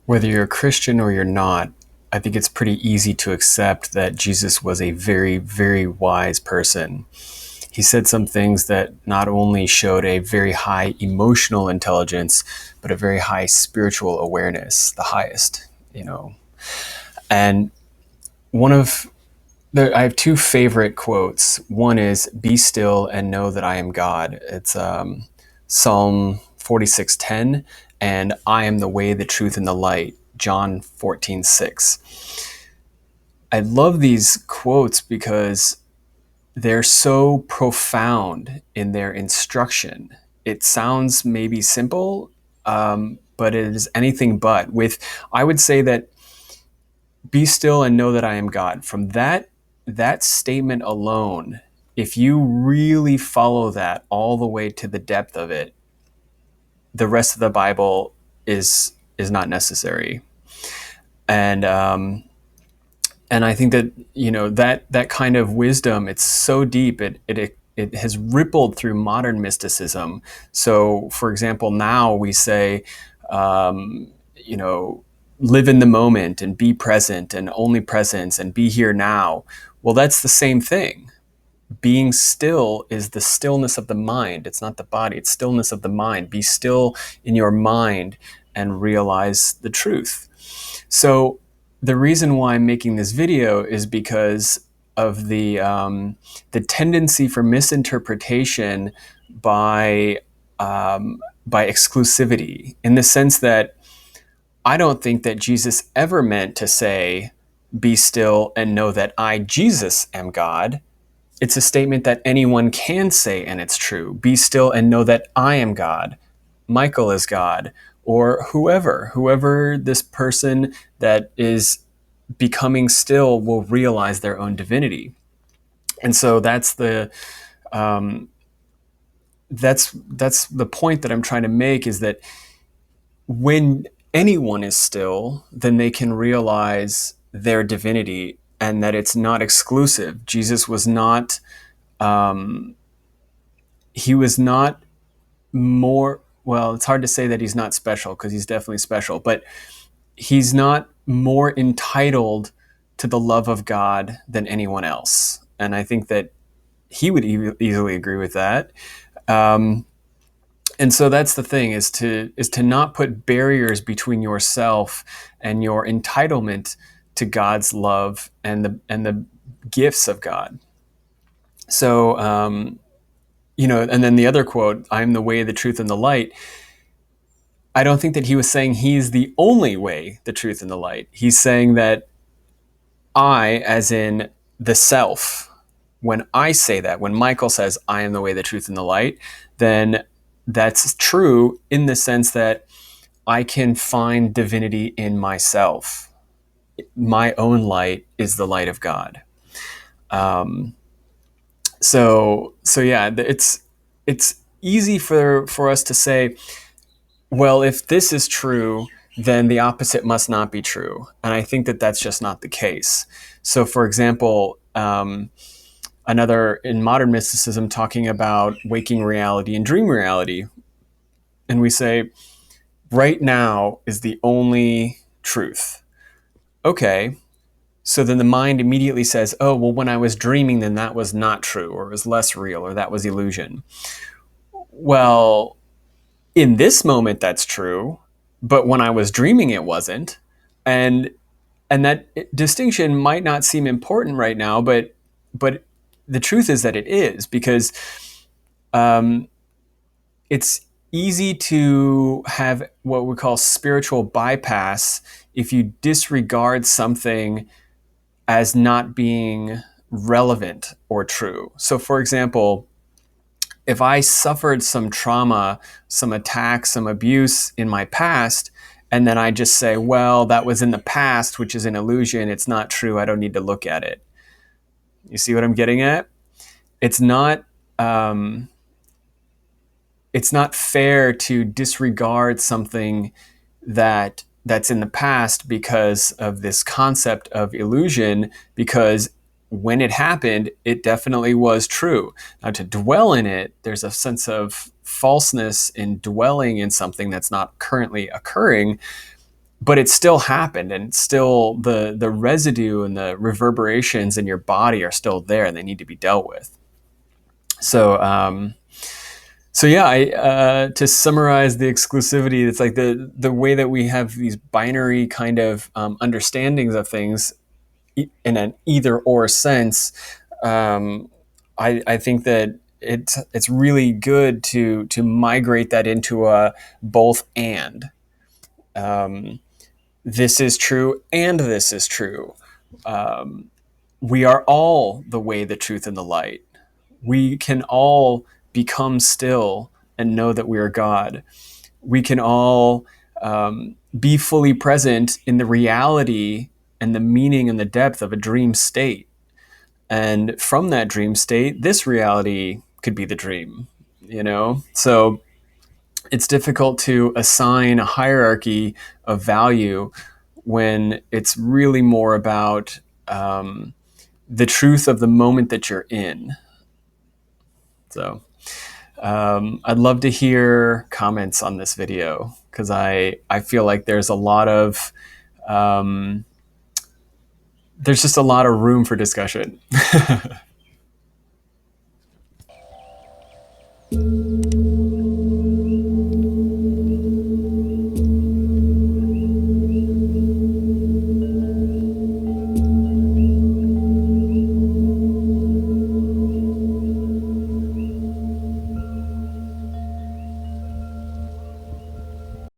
Whether you're a Christian or you're not, I think it's pretty easy to accept that Jesus was a very, very wise person. He said some things that not only showed a very high emotional intelligence, but a very high spiritual awareness, the highest, you know. And one of I have two favorite quotes. One is "Be still and know that I am God." It's Psalm 46:10, and "I am the way, the truth, and the light." John 14:6. I love these quotes because they're so profound in their instruction. It sounds maybe simple, but it is anything but. I would say that "Be still and know that I am God." From that statement alone, if you really follow that all the way to the depth of it, the rest of the Bible is not necessary. And I think that that kind of wisdom, it's so deep. It has rippled through modern mysticism. So, for example, now we say, um, you know, live in the moment and be present and only presence and be here now. Well, that's the same thing. Being still is the stillness of the mind. It's not the body. It's stillness of the mind. Be still in your mind and realize the truth. So the reason why I'm making this video is because of the tendency for misinterpretation by by exclusivity, in the sense that I don't think that Jesus ever meant to say, "Be still and know that I, Jesus, am God." It's a statement that anyone can say, and it's true. Be still and know that I am God. Michael is God, or whoever this person that is becoming still will realize their own divinity. And so um, that's the point that I'm trying to make, is that when anyone is still, then they can realize their divinity, and that it's not exclusive. Jesus was not um, he was not more, well, it's hard to say that he's not special, because he's definitely special, but he's not more entitled to the love of God than anyone else. And I think that he would easily agree with that. Um, and so that's the thing, is to not put barriers between yourself and your entitlement to God's love and the gifts of God. So and then the other quote, "I'm the way, the truth, and the light." I don't think that he was saying he's the only way, the truth, and the light. He's saying that I, as in the self, when I say that, when Michael says, "I am the way, the truth, and the light," then that's true in the sense that I can find divinity in myself. My own light is the light of God. Um, so yeah, it's easy for us to say, well, if this is true, then the opposite must not be true. And I think that that's just not the case. So, for example, another in modern mysticism, talking about waking reality and dream reality. And we say, right now is the only truth. Okay. So then the mind immediately says, oh, well, when I was dreaming, then that was not true, or it was less real, or that was illusion. Well, in this moment, that's true, but when I was dreaming, it wasn't. And that distinction might not seem important right now, but the truth is that it is, because um, it's easy to have what we call spiritual bypass if you disregard something as not being relevant or true. So, for example, if I suffered some trauma, some attack, some abuse in my past, and then I just say, well, that was in the past, which is an illusion, it's not true, I don't need to look at it. You see what I'm getting at? It's not um, it's not fair to disregard something that's in the past because of this concept of illusion, because when it happened, it definitely was true. Now, to dwell in it, there's a sense of falseness in dwelling in something that's not currently occurring, but it still happened, and it's still the residue and the reverberations in your body are still there, and they need to be dealt with. So so yeah, to summarize the exclusivity, it's like the way that we have these binary kind of understandings of things in an either or sense. I think that it's really good to migrate that into a both and. This is true and this is true. We are all the way, the truth, and the light. We can all become still and know that we are God. We can all be fully present in the reality and the meaning and the depth of a dream state. And from that dream state, this reality could be the dream, So it's difficult to assign a hierarchy of value when it's really more about the truth of the moment that you're in. So I'd love to hear comments on this video, because I feel like there's a lot of there's just a lot of room for discussion.